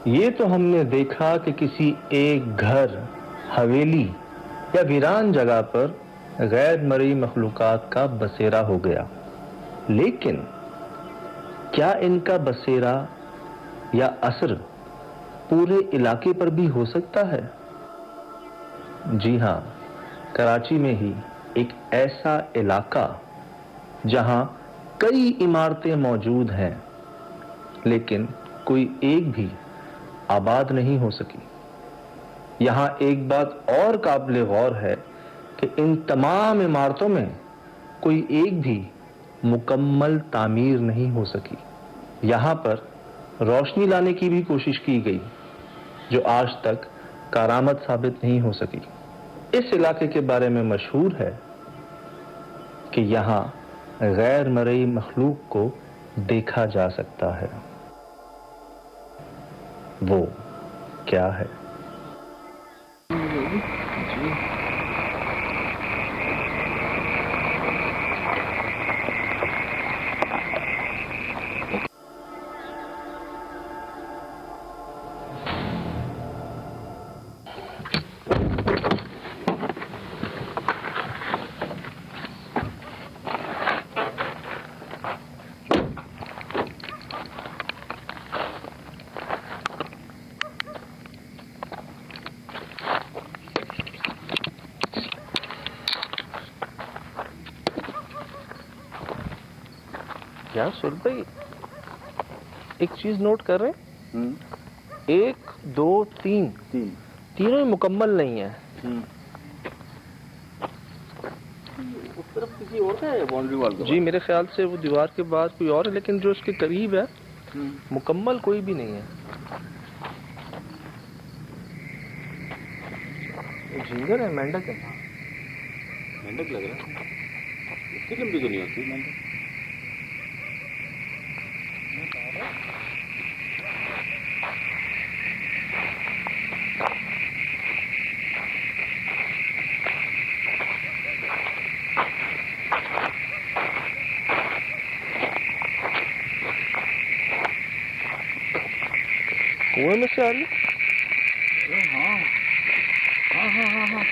ये तो हमने देखा कि किसी एक घर, हवेली या वीरान जगह पर गैर मरई मखलूकात का बसेरा हो गया, लेकिन क्या इनका बसेरा या असर पूरे इलाके पर भी हो सकता है? जी हां, कराची में ही एक ऐसा इलाका जहां कई इमारतें मौजूद हैं, लेकिन कोई एक भी आबाद नहीं हो सकी। यहां एक बात और काबिल गौर है कि इन तमाम इमारतों में कोई एक भी मुकम्मल तामीर नहीं हो सकी। यहां पर रोशनी लाने की भी कोशिश की गई, जो आज तक कारामद साबित नहीं हो सकी। इस इलाके के बारे में मशहूर है कि यहां गैर मरई मखलूक को देखा जा सकता है। वो क्या है? यार सुर भाई, एक चीज नोट कर रहे हैं? 1 2 3 तीनों ही मुकम्मल नहीं है। उस तरफ किसी और का है बाउंड्री वॉल का? जी मेरे ख्याल से वो दीवार के बाद कोई और है, लेकिन जो उसके करीब है मुकम्मल कोई भी नहीं है। झींगर है, मेंढक है? मेंढक लग रहा है, इतनी लंबी तो नहीं होती मेंढक। कुएं में से आ रही है? हाँ हाँ हाँ हाँ हाँ,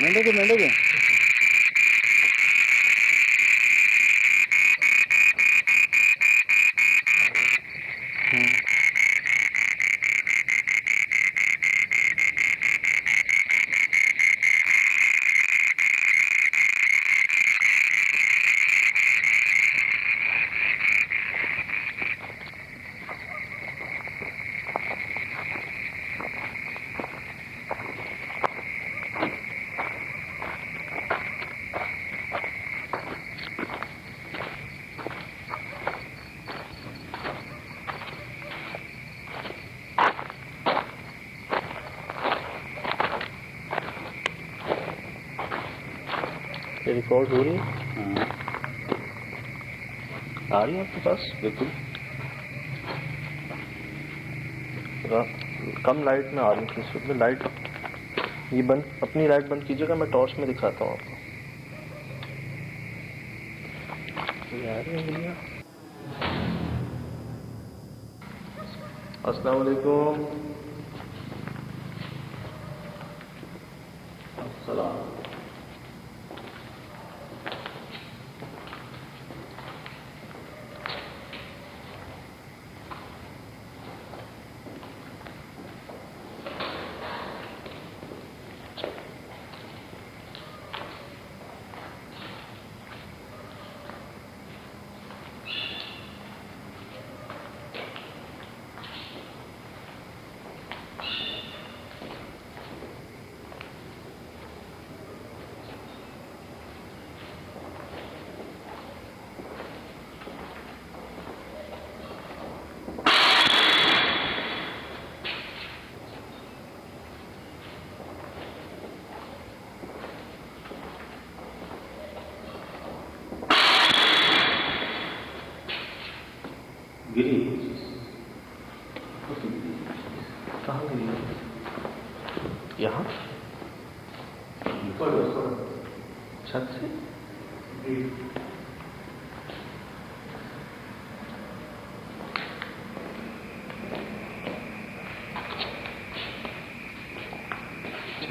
मेंढक है, मेंढक है। ये रिकॉर्ड हो रही है? आ रही है आपके पास? बिल्कुल। कम लाइट में आ रही थी, इसमें लाइट ये बंद, अपनी लाइट बंद कीजिएगा, मैं टॉर्च में दिखाता हूँ आपको। ये आ रही है भैया। अस्सलाम वालेकुम। अस्सलाम। गिरी कहाँ गिरी है? यहाँ छत से?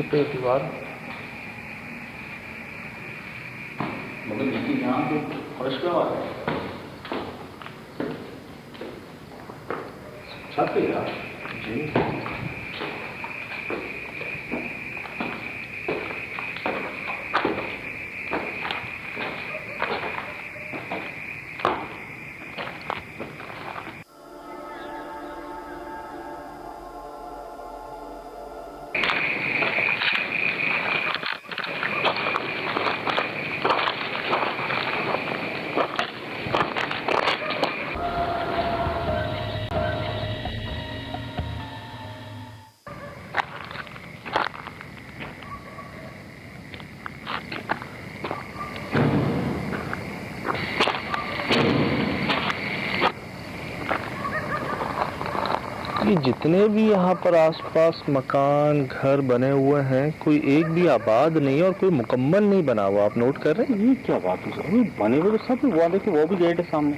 छत पे दीवार मतलब नीचे यहाँ पे फर्श पे आवाज है। छत पे क्या जी। ये जितने भी यहाँ पर आसपास मकान घर बने हुए हैं, कोई एक भी आबाद नहीं है और कोई मुकम्मल नहीं बना हुआ। आप नोट कर रहे हैं? ये क्या बात है सर, बने हुए तो सब वो देखिए, वो भी गेट है सामने,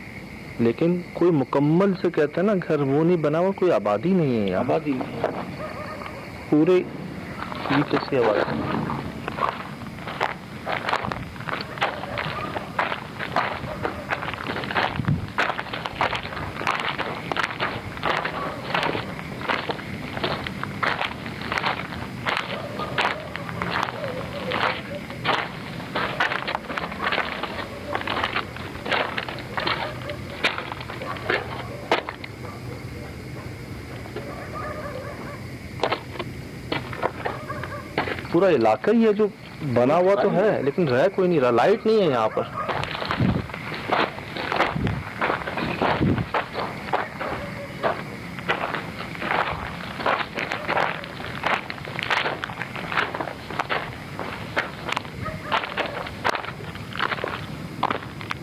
लेकिन कोई मुकम्मल से कहते हैं ना घर, वो नहीं बना हुआ, कोई आबादी नहीं है यहाँ। आबादी नहीं। पूरे ये कैसी आबादी? पूरा इलाका ही है जो बना हुआ तो है, लेकिन रह कोई नहीं रहा। लाइट नहीं है यहाँ पर।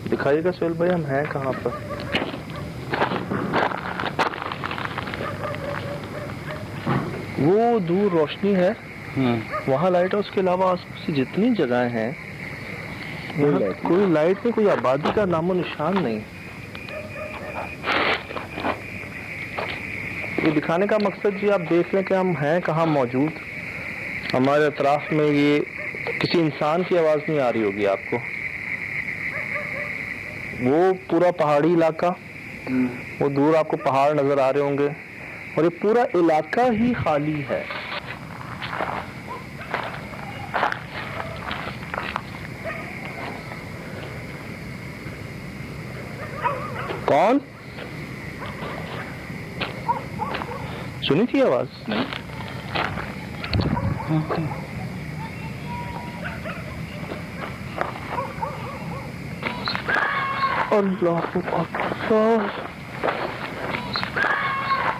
दिखाइएगा सोहेल भाई, हम हैं कहाँ पर? वो दूर रोशनी है, वहाँ लाइट है। उसके अलावा आसपास की जितनी जगह हैं कोई लाइट नहीं, कोई आबादी का नामो निशान नहीं। ये दिखाने का मकसद जी आप देख लें कि हम हैं कहाँ मौजूद। हमारे अतराफ में ये किसी इंसान की आवाज नहीं आ रही होगी आपको। वो पूरा पहाड़ी इलाका, वो दूर आपको पहाड़ नजर आ रहे होंगे और ये पूरा इलाका ही खाली है। कौन? सुनी थी आवाज? नहीं। अल्लाहु अकबर,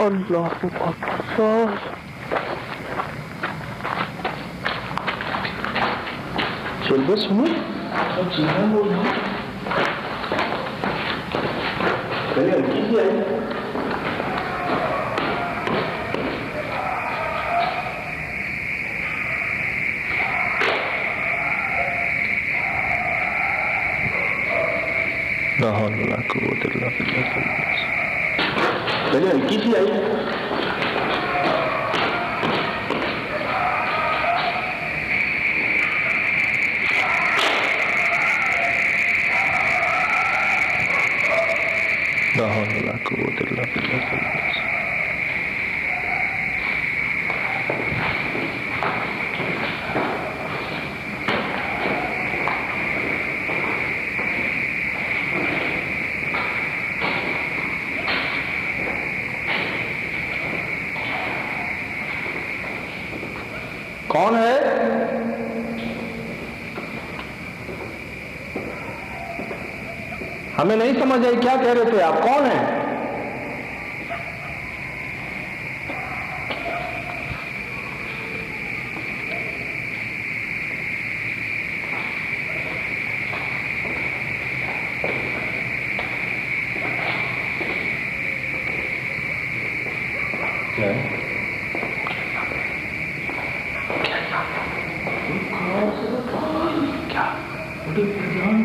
अल्लाहु अकबर। चल बस सुनो, पहले हल्की सी आई। पहले हल्की सी आई। कौन है? हमें नहीं समझ आई, क्या कह रहे थे आप? कौन है? क्या है? क्या?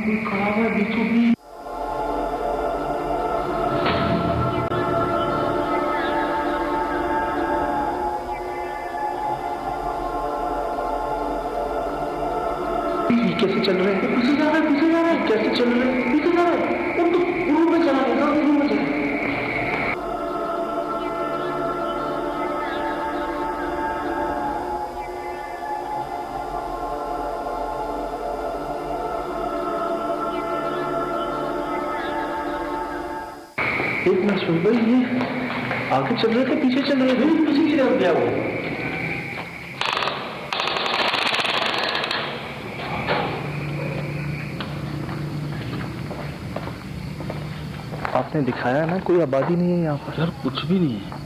कोई खड़ा है बीचों बीच। कैसे चल रहे हैं? पीछे जा रहा है, पीछे जा रहा है। कैसे चल रहे हैं? पीछे जा रहा है। वो तो रूम में चला गया, रूम में चला गया। एक मिनट सुन भाई, ये आगे चल रहे थे पीछे चल रहे थे? पीछे की तरफ गया वो। आपने दिखाया ना कोई आबादी नहीं है यहाँ पर? यार कुछ भी नहीं है।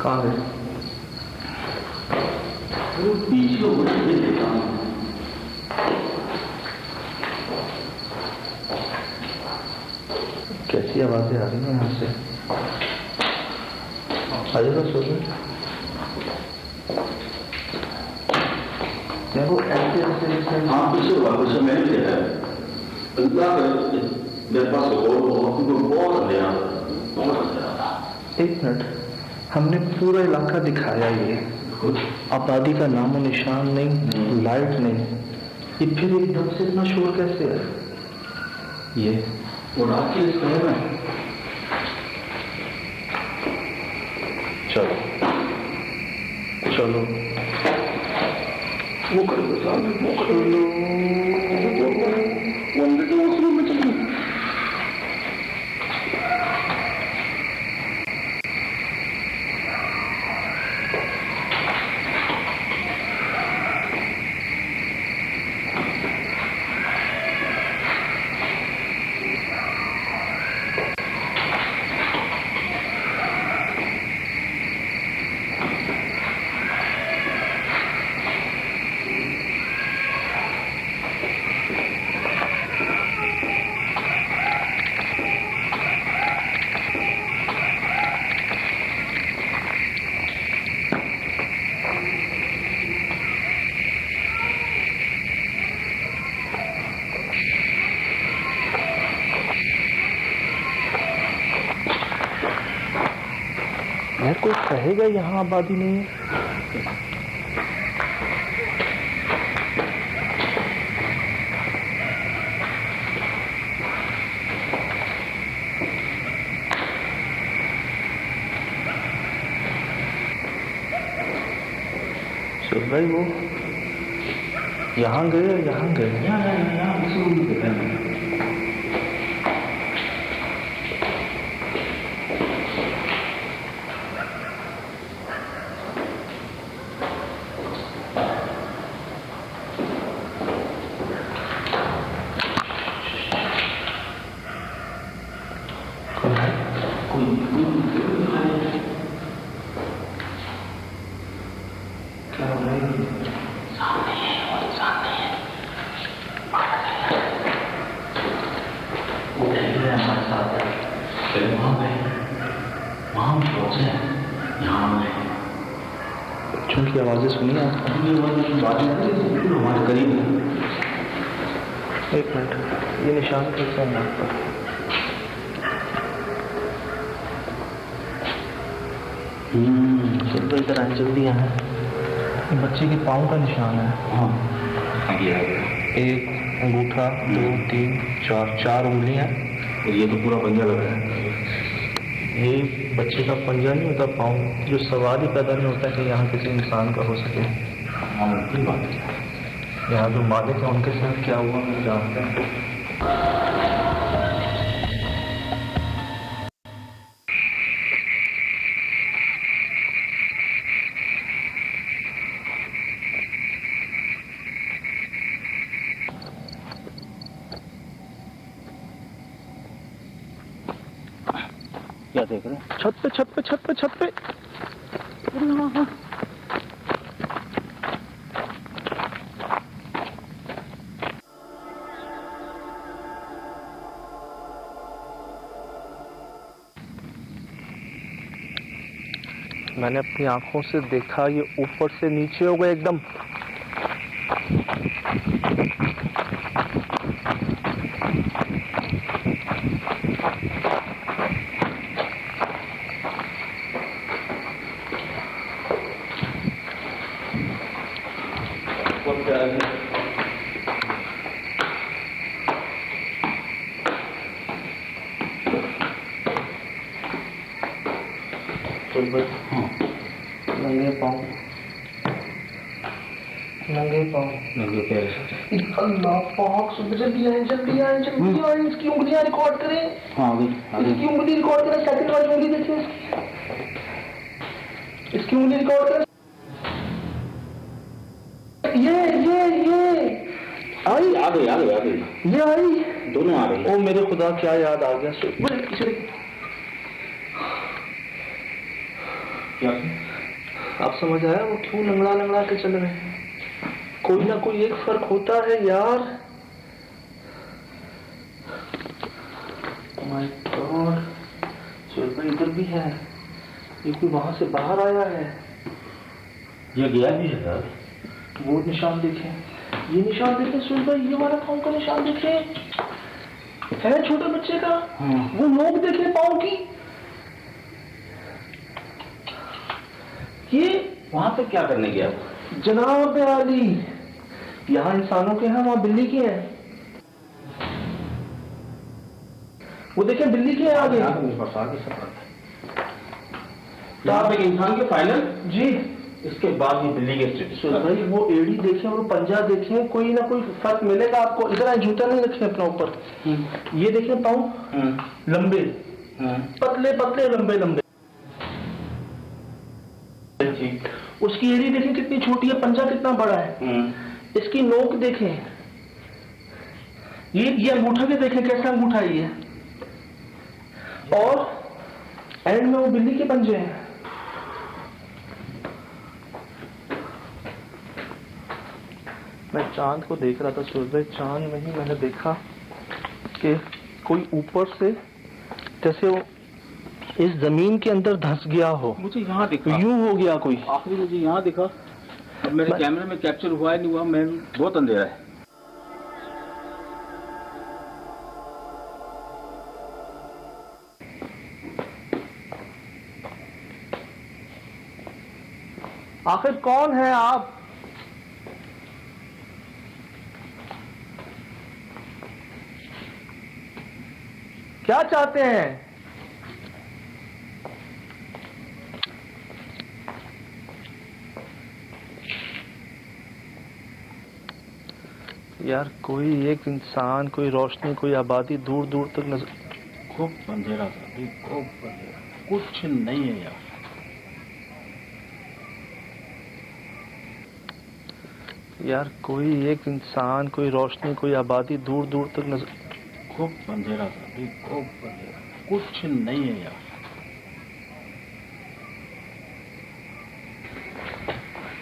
कहाँ है? वो पीछे हो देखता हूँ। कैसी आवाजें आ रही हैं यहाँ से? आइएगा सोचो। वो ऐसे हाँ पीछे हुआ, पीछे मैंने भी देखा है। मेरे पास बहुत अंधेरा, बहुत अंधेरा था। एक मिनट, हमने पूरा इलाका दिखाया, ये आबादी का नामो निशान नहीं, लाइट नहीं, ये फिर एकदम से इतना शोर कैसे है? ये वो रात के समय में चलो चलो वो कर दो साहब, वो कर लो, वो अंदर के उस रूम में चलो। यार कोई कहेगा यहाँ आबादी नहीं है? सुन भाई, वो यहाँ गए, यहाँ गए, यहाँ उस रूम में देखा है। की आवाजें सुनी आपने? हमारे करीब है। एक मिनट, ये निशान कैसा है यहाँ पर? सब इधर आए, जल्दी आए। बच्चे के पाँव का निशान है। हाँ, एक अंगूठा, 2, 3, 4 उंगलियां। और ये तो पूरा पंजा लग रहा है। ये बच्चे का पंजा नहीं होता, पाँव। जो सवाल ही पैदा नहीं होता कि यहाँ किसी इंसान का हो सके। हाँ, ये बात है। यहाँ जो मालिक है उनके साथ क्या हुआ हम जानते हैं। क्या देख रहे हैं? छत पे, छत पे, छत पे, छत पे। मैंने अपनी आंखों से देखा, ये ऊपर से नीचे हो गए एकदम। नंगे पाँव, नंगे पाँव, नंगे पैर। अल्लाह पाक, जल्दी आए, जल्दी आए, जल्दी आए। इसकी उंगलियां रिकॉर्ड करें। हाँ इसकी उंगली रिकॉर्ड करें। सेकंड वाली उंगली देखिए इसकी उंगली रिकॉर्ड करें। ये आई, आ गई। ये आई, दोनों आ रही। ओ मेरे खुदा, क्या याद आ गया। क्या आप समझ आया वो क्यों लंगड़ा के चल रहे हैं? कोई ना कोई एक फर्क होता है यार। माय गॉड, सुरभि इधर भी है। ये कोई वहां से बाहर आया है। ये गया भी है सर। वो निशान देखें, ये निशान देखें सुरभि, ये वाला पाँव का निशान देखें, है छोटे बच्चे का। वो नोक देखें पाँव की। ये वहां पे क्या करने गया? जनाब आली, यहाँ इंसानों के हैं, वहां बिल्ली के हैं। वो देखें बिल्ली के हैं आगे। यहाँ पे इंसान के फाइनल जी, इसके बाद ये बिल्ली के स्टेटस। भाई वो एड़ी देखें और पंजा देखें, कोई ना कोई फर्क मिलेगा आपको। इधर आए, जूता नहीं रखें अपना ऊपर। ये देखें पाँव लंबे, पतले पतले, लंबे लंबे। उसकी एड़ी देखें कितनी छोटी है, पंजा कितना बड़ा है। इसकी नोक देखें, ये अंगूठा के देखें कैसा अंगूठा है ये। और एंड में वो बिल्ली के पंजे हैं। मैं चांद को देख रहा था सूरज, चांद में ही मैंने देखा कि कोई ऊपर से जैसे वो इस जमीन के अंदर धंस गया हो। मुझे यहाँ दिखा, यूं हो गया कोई। आखिरी मुझे यहाँ दिखा। अब मेरे कैमरे में कैप्चर हुआ है नहीं हुआ, मैं बहुत अंधेरा है। आखिर कौन है आप? क्या चाहते हैं? यार कोई एक इंसान, कोई रोशनी, कोई आबादी दूर दूर तक नजर। खूब अंधेरा था, खूब अंधेरा, कुछ नहीं है यार। यार कोई एक इंसान, कोई रोशनी, कोई आबादी दूर दूर तक नजर। खूब अंधेरा था, खूब अंधेरा, कुछ नहीं है यार।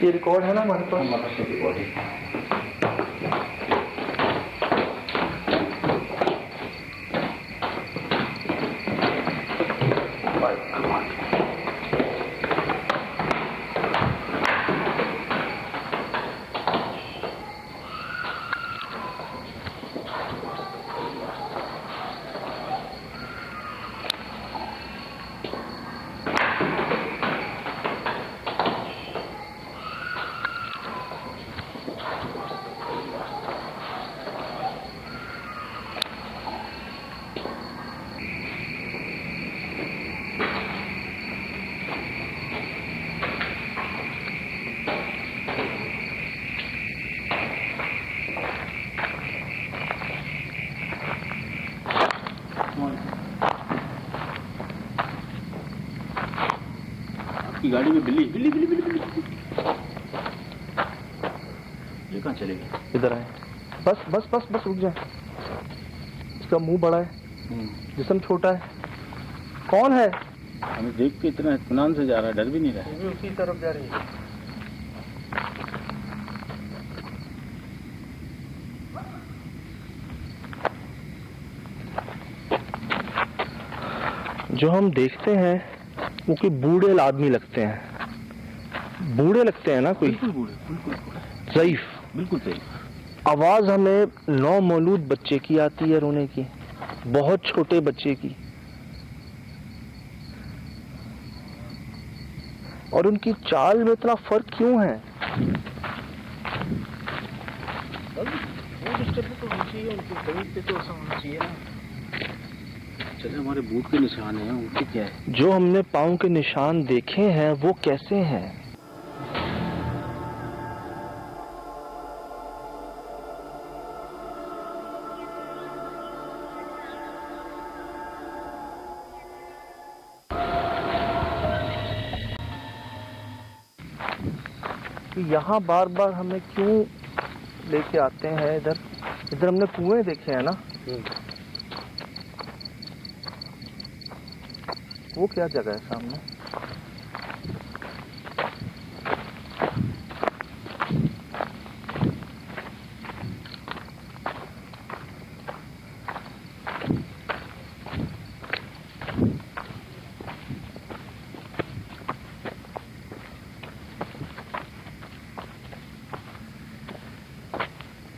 ये रिकॉर्ड है ना हमारे पास? रिकॉर्ड है। आपकी गाड़ी में बिल्ली बिल्ली बिल्ली बिल्ली बिल्ली। ये कहाँ चले गए? इधर आए, बस बस बस बस रुक जाए। इसका मुंह बड़ा है, जिस्म छोटा है। कौन है? हमें देख के इतना इत्मीनान से जा रहा है, डर भी नहीं रहा है। उसी तरफ जा रही है। जो हम देखते हैं वो कोई बूढ़े आदमी लगते हैं। बूढ़े लगते हैं ना, कोई बिल्कुल बूढ़े, बिल्कुल बूढ़े। ज़ईफ, बिल्कुल सही। आवाज हमें नौमौलूद बच्चे की आती है, रोने की, बहुत छोटे बच्चे की, और उनकी चाल में इतना फर्क क्यों है? चले हमारे बूट के निशान हैं, उनके क्या है? जो हमने पाँव के निशान देखे हैं वो कैसे हैं? यहाँ बार बार हमें क्यों लेके आते हैं? इधर हमने कुएं देखे हैं ना, वो क्या जगह है सामने?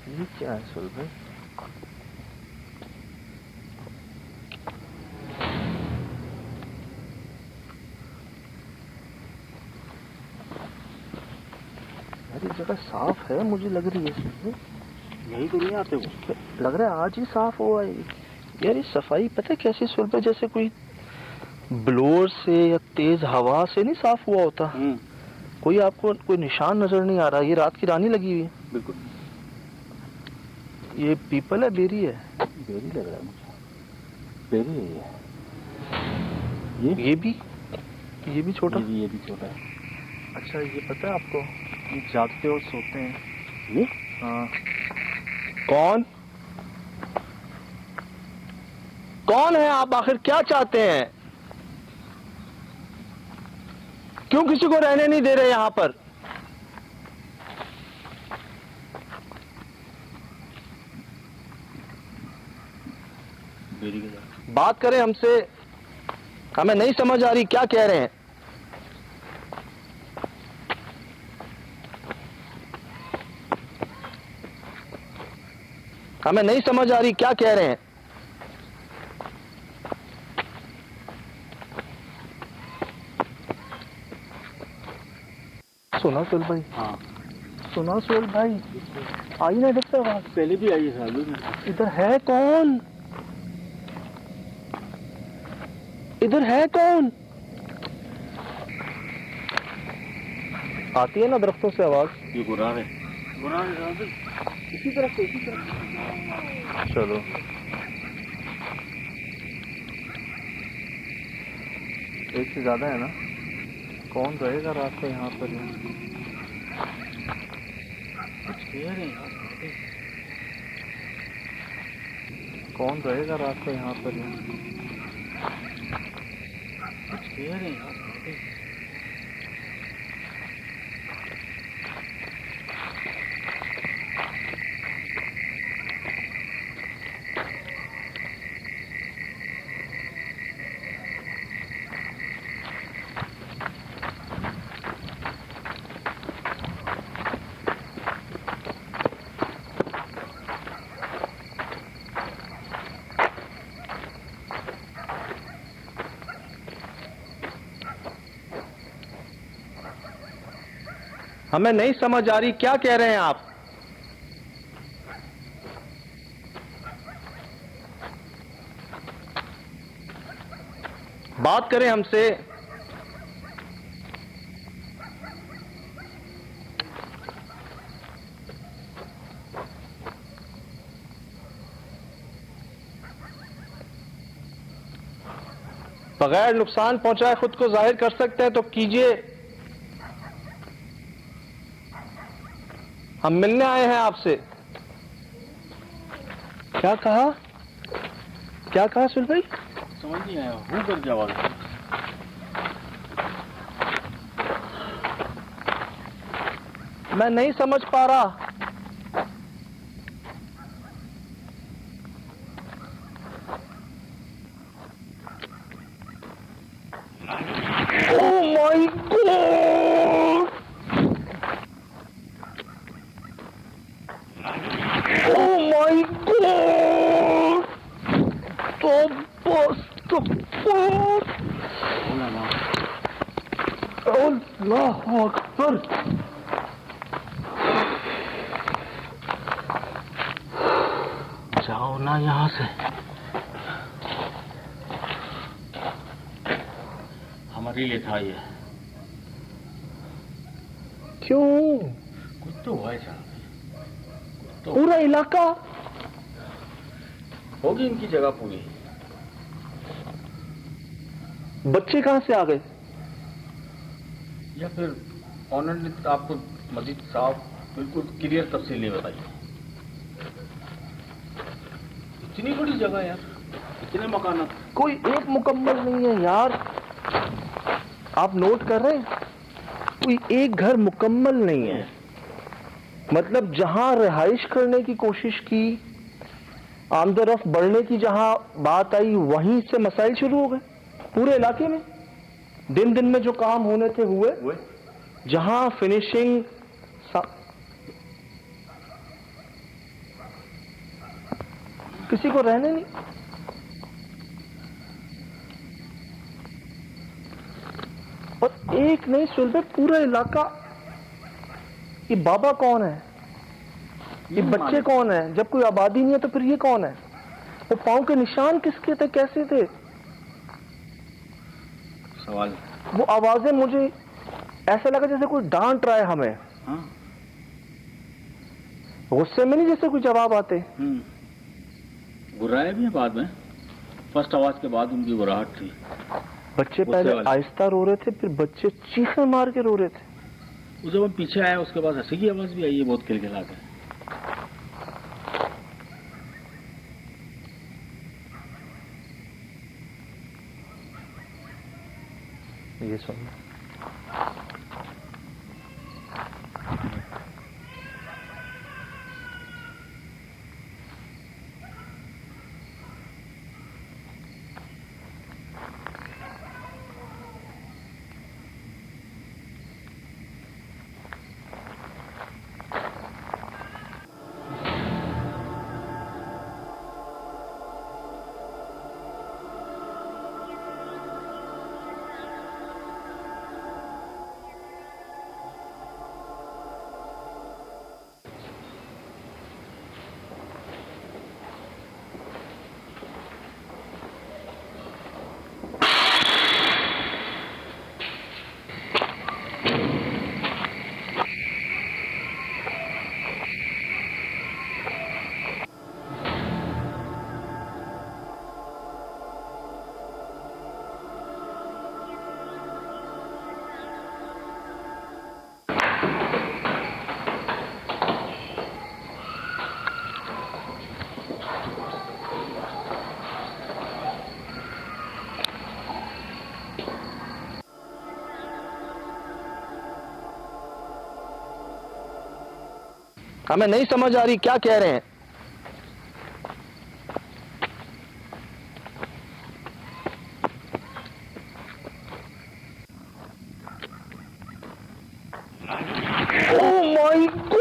ये क्या है सुल भाई? यार ये जगह साफ है, मुझे लग रही है सुल भाई। यही तो नहीं आते वो, लग रहा है आज ही साफ हुआ है यार। ये सफाई पता है कैसी सुल भाई? जैसे कोई ब्लोअर से या तेज हवा से नहीं साफ हुआ होता। कोई आपको कोई निशान नजर नहीं आ रहा। ये रात की रानी लगी हुई है। बिल्कुल। ये पीपल है, बेरी है? बेरी लग रहा है मुझे, बेरी है ये भी छोटा, ये भी छोटा है। अच्छा ये पता है आपको, ये जागते और सोते हैं ये? हाँ। कौन है आप? आखिर क्या चाहते हैं? क्यों किसी को रहने नहीं दे रहे यहाँ पर? बेरी के बात करें हमसे, हमें नहीं समझ आ रही क्या कह रहे हैं। हमें नहीं समझ आ रही क्या कह रहे हैं। सुना सुल भाई? हाँ सुना सुल भाई? आई ना इधर से आवाज? पहले भी आई है साहब। इधर है कौन? इधर है कौन? आती है ना दरख्तों से आवाज। ये गुरार है, गुरार है इसी तरफ से, इसी तरफ से। चलो एक से ज्यादा है ना? कौन रहेगा रात को यहाँ पर? कुछ कह रहे हैं, कौन रहेगा रात को यहाँ पर? कुछ कह रहे हैं। हमें नहीं समझ आ रही क्या कह रहे हैं आप। बात करें हमसे। बगैर नुकसान पहुंचाए खुद को जाहिर कर सकते हैं तो कीजिए। हम मिलने आए हैं आपसे। क्या कहा? क्या कहा सुल भाई? समझ नहीं आया, हूँ कर जवाब। मैं नहीं समझ पा रहा। Oh my God! जाओ ना यहाँ से। हमारे लिए था ये। क्यों? कुछ तो हुआ है साहब, तो पूरा इलाका होगी इनकी जगह पूरी। बच्चे कहाँ से आ गए? या फिर ऑनर ने आपको मजीद साफ बिल्कुल क्लियर तफसील नहीं बताई। इतनी बड़ी जगह यार, इतने मकान। कोई एक मुकम्मल नहीं है यार, आप नोट कर रहे हैं? कोई एक घर मुकम्मल नहीं है। मतलब जहां रिहाइश करने की कोशिश की, आमदरफ बढ़ने की जहां बात आई, वहीं से मसाइल शुरू हो गए पूरे इलाके में। दिन दिन में जो काम होने थे हुए, जहां फिनिशिंग किसी को रहने नहीं। और एक नहीं सुलझे पूरा इलाका। ये बाबा कौन है, ये बच्चे कौन है? जब कोई आबादी नहीं है तो फिर ये कौन है? वो पांव के निशान किसके थे, कैसे थे? सवाल। वो आवाजें मुझे ऐसा लगा जैसे कोई डांट रहा है हमें। हाँ? गुस्से में नहीं, जैसे कोई जवाब आते। गुर्राए भी है बाद में, फर्स्ट आवाज के बाद उनकी गुर्राहट थी। बच्चे पहले आहिस्ता रो रहे थे, फिर बच्चे चीखें मार के रो रहे थे। वो जब हम पीछे आए उसके बाद हंसी की आवाज भी आई है, बहुत खिलखिला के। ये सुन, हमें नहीं समझ आ रही क्या कह रहे हैं। Oh my God!